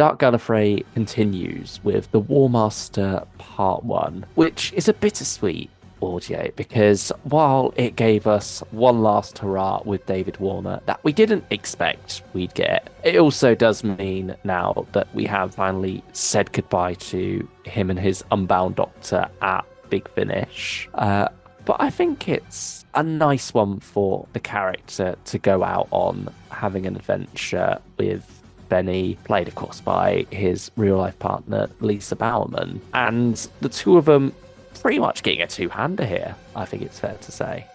Dark Gallifrey continues with The War Master Part 1, which is a bittersweet audio because while it gave us one last hurrah with David Warner that we didn't expect we'd get, it also does mean now that we have finally said goodbye to him and his Unbound Doctor at Big Finish. But I think it's a nice one for the character to go out on, having an adventure with Benny, played, of course, by his real life partner, Lisa Bowerman. And the two of them pretty much getting a two-hander here, I think it's fair to say.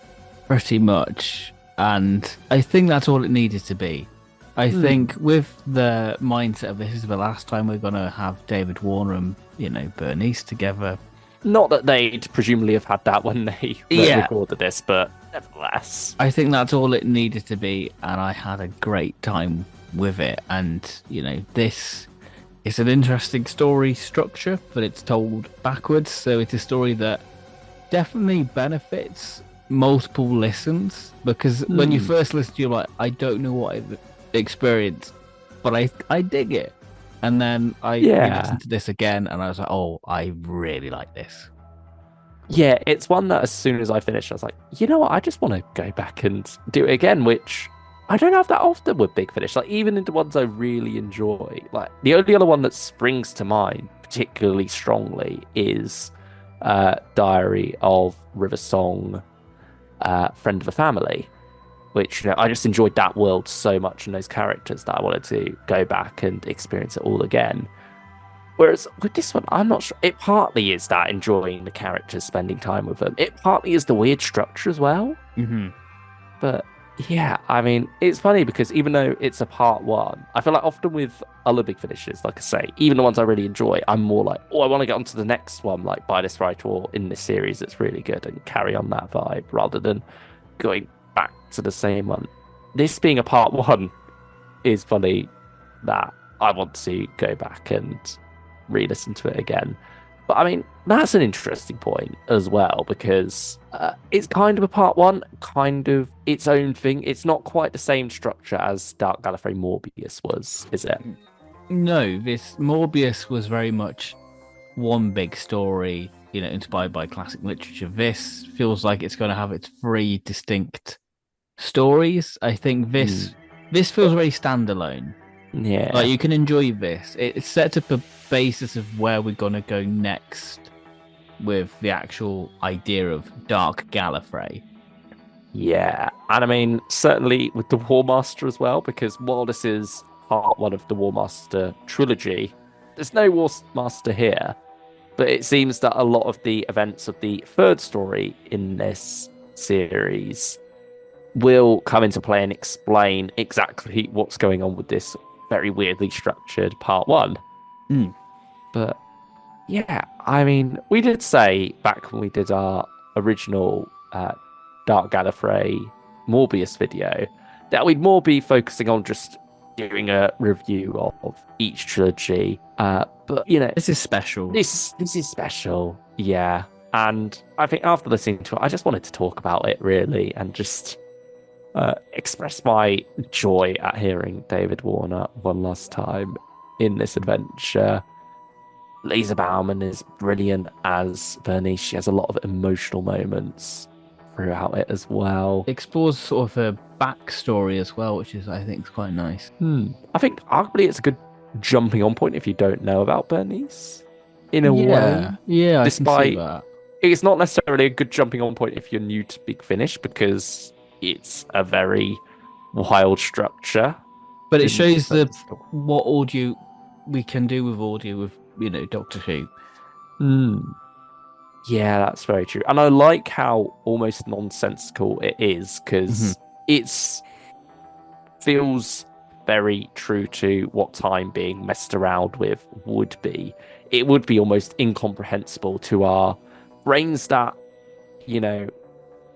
Pretty much. And I think that's all it needed to be. I think with the mindset of this is the last time we're going to have David Warner and, Bernice together. Not that they'd presumably have had that when they recorded this, but nevertheless. I think that's all it needed to be, and I had a great time with it. And, this is an interesting story structure, but it's told backwards. So it's a story that definitely benefits multiple listens, because when you first listen to it, you're like, I don't know what I've experienced, but I dig it. And then I listened to this again, and I was like, oh, I really like this. Yeah, it's one that as soon as I finished, I was like, you know what? I just want to go back and do it again, which I don't have that often with Big Finish. Like, even in the ones I really enjoy, like the only other one that springs to mind particularly strongly is Diary of River Song, Friend of a Family, which, I just enjoyed that world so much and those characters that I wanted to go back and experience it all again. Whereas with this one, I'm not sure. It partly is that enjoying the characters, spending time with them. It partly is the weird structure as well. Mm-hmm. But yeah, I mean, it's funny because even though it's a part one, I feel like often with other Big Finishes, like I say, even the ones I really enjoy, I'm more like, oh, I want to get onto the next one, like by this writer or in this series that's really good and carry on that vibe rather than going back to the same one. This being a part one is funny that I want to go back and re-listen to it again. But I mean, that's an interesting point as well because it's kind of a part one, kind of its own thing. It's not quite the same structure as Dark Gallifrey Morbius was, is it? No, this Morbius was very much one big story, inspired by classic literature. This feels like it's going to have its three distinct stories. I think this feels very standalone. Yeah. Like, you can enjoy this. It sets up a basis of where we're going to go next with the actual idea of Dark Gallifrey. Yeah. And I mean, certainly with the War Master as well, because while this is part one of the War Master trilogy, there's no War Master here. But it seems that a lot of the events of the third story in this series will come into play and explain exactly what's going on with this very weirdly structured part one. But yeah, I mean, we did say back when we did our original Dark Gallifrey Morbius video that we'd more be focusing on just doing a review of each trilogy. But this is special. This is special, yeah. And I think after listening to it, I just wanted to talk about it really and just express my joy at hearing David Warner one last time in this adventure. Lisa Bowerman is brilliant as Bernice. She has a lot of emotional moments throughout it as well. Explores sort of a backstory as well, which is, I think, is quite nice. I think arguably it's a good jumping on point if you don't know about Bernice, in a way. Yeah, Despite, I can see that. It's not necessarily a good jumping on point if you're new to Big Finish because it's a very wild structure. But it shows what audio we can do with audio with, Doctor Who. Yeah, that's very true. And I like how almost nonsensical it is because it's feels very true to what time being messed around with would be. It would be almost incomprehensible to our brains that,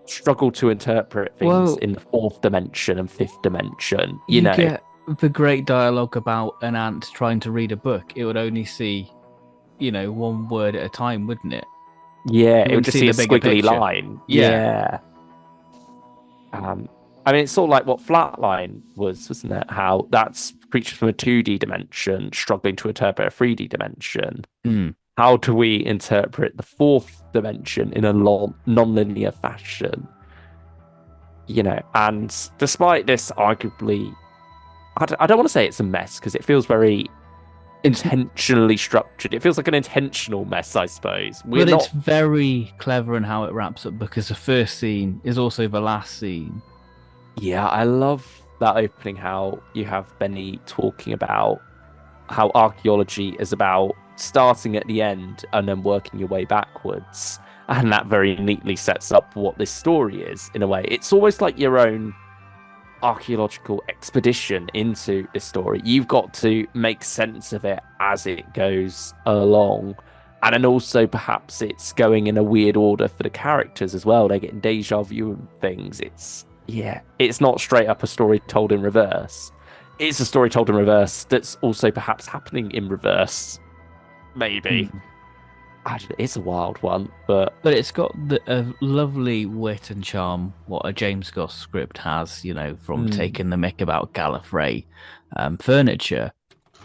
struggle to interpret things in the fourth dimension and fifth dimension. You get the great dialogue about an ant trying to read a book. It would only see, one word at a time, wouldn't it? Yeah, it would just see a squiggly line. Yeah. I mean, it's sort of like what Flatline was, wasn't it? How that's creatures from a 2D dimension struggling to interpret a 3D dimension. Mm. How do we interpret the fourth dimension in a non-linear fashion? And despite this, arguably, I don't want to say it's a mess because it feels very It's intentionally structured. It feels like an intentional mess, I suppose. We're but it's not. very clever in how it wraps up because the first scene is also the last scene. Yeah, I love that opening. How you have Benny talking about how archaeology is about starting at the end and then working your way backwards. And that very neatly sets up what this story is in a way. It's almost like your own archaeological expedition into this story. You've got to make sense of it as it goes along. And then also perhaps it's going in a weird order for the characters as well. They're getting deja vu and things. It's not straight up a story told in reverse. It's a story told in reverse that's also perhaps happening in reverse. Maybe. Mm. It's a wild one, but But it's got a lovely wit and charm, what a James Goss script has, from mm, taking the mick about Gallifrey furniture.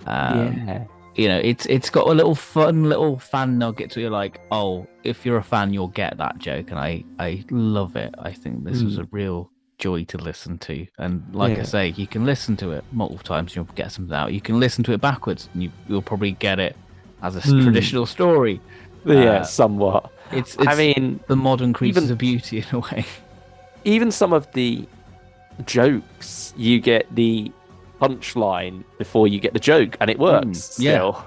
Um, yeah. it's got a little fun little fan nuggets where you're like, oh, if you're a fan, you'll get that joke, and I love it. I think this was Mm, a real joy to listen to, and like I yeah. say, you can listen to it multiple times, and you'll get something out. You can listen to it backwards, and you'll probably get it as a Mm, traditional story. yeah, Uh, somewhat. I it's mean, the modern creatures even of beauty in a way. even some of the jokes, you get the punchline before you get the joke, and it works Yeah, still.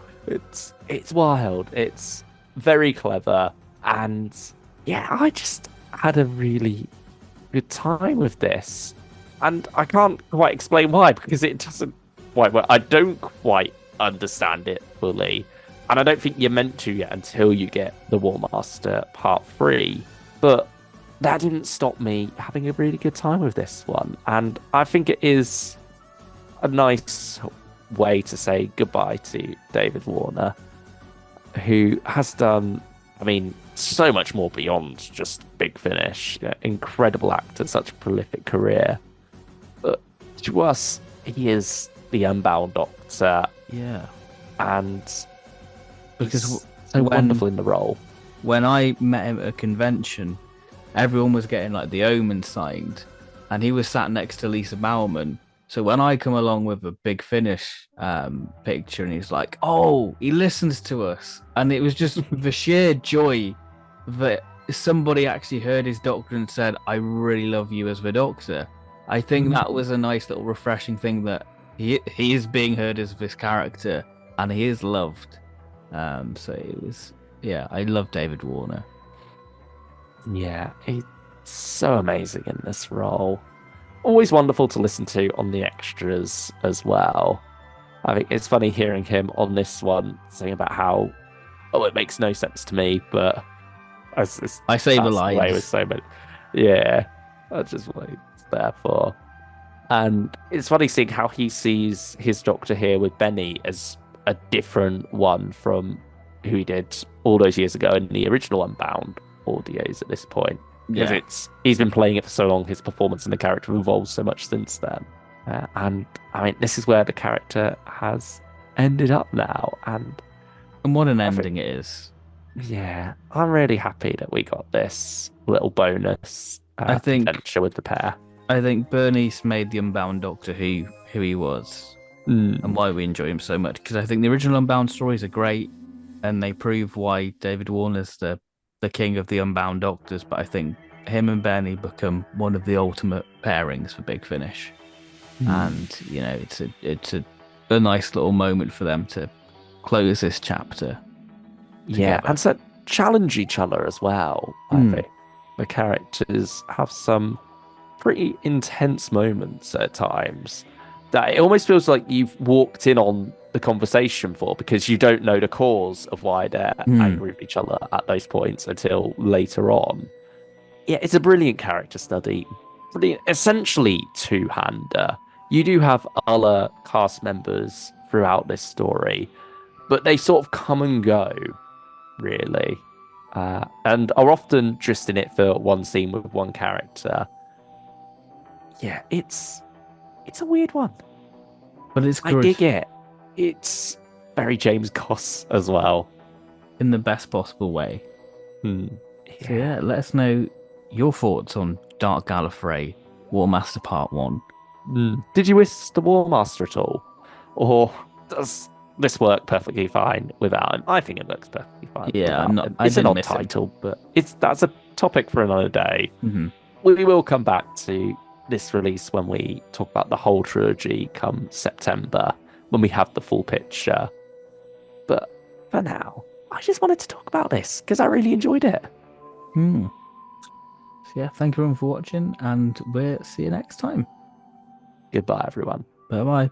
It's wild. It's very clever, and yeah, I just had a really good time with this, and I can't quite explain why because it doesn't quite work. I don't quite understand it fully, and I don't think you're meant to yet until you get the War Master Part 3. But that didn't stop me having a really good time with this one. And I think it is a nice way to say goodbye to David Warner, who has done, I mean, so much more beyond just Big Finish. Incredible actor, such a prolific career. But to us, he is the Unbound Doctor, yeah. and Because he's so when wonderful in the role. when I met him at a convention, everyone was getting like the Omen signed, and he was sat next to Lisa Bowerman. So when I come along with a Big Finish picture, and he's like, "Oh, he listens to us," and it was just the sheer joy that somebody actually heard his Doctor and said, "I really love you as the Doctor." I think that was a nice little refreshing thing that he is being heard as this character, and he is loved. So it was, yeah, I love David Warner. Yeah, he's so amazing in this role. Always wonderful to listen to on the extras as well. I think it's funny hearing him on this one saying about how, oh, it makes no sense to me, but I say the that's the way with lines. so many. Yeah, that's just what it's there for. And it's funny seeing how he sees his Doctor here with Benny as a different one from who he did all those years ago in the original Unbound audios at this point. Because Yeah. he's been playing it for so long, his performance and the character have evolved so much since then. And I mean, this is where the character has ended up now. And And what an I think, ending it is. yeah, I'm really happy that we got this little bonus I think adventure with the pair. I think Bernice made the Unbound Doctor who he was and Mm, why we enjoy him so much. Because I think the original Unbound stories are great and they prove why David Warner's the king of the Unbound Doctors. But I think him and Benny become one of the ultimate pairings for Big Finish. mm. And it's a nice little moment for them to close this chapter Yeah, together. and so challenge each other as well, I Mm, think. The characters have some pretty intense moments at times that it almost feels like you've walked in on the conversation for because you don't know the cause of why they're mm, angry with each other at those points until later on. Yeah, it's a brilliant character study. Brilliant, essentially two-hander. You do have other cast members throughout this story, but they sort of come and go, really, and are often just in it for one scene with one character. Yeah, it's a weird one. But it's I good dig it. It's very James Goss as well. in the best possible way. Hmm. So yeah, Yeah. let us know your thoughts on Dark Gallifrey, Warmaster Part 1. Hmm. Did you miss the War Master at all? Or does this work perfectly fine without him? I think it looks perfectly fine Yeah, without him. I It's an didn't odd miss him. title, but that's a topic for another day. Hmm. We will come back to this release when we talk about the whole trilogy come September, when we have the full picture. But for now, I just wanted to talk about this because I really enjoyed it. Hmm. So yeah, thank you everyone for watching, and we'll see you next time. Goodbye, everyone. Bye bye.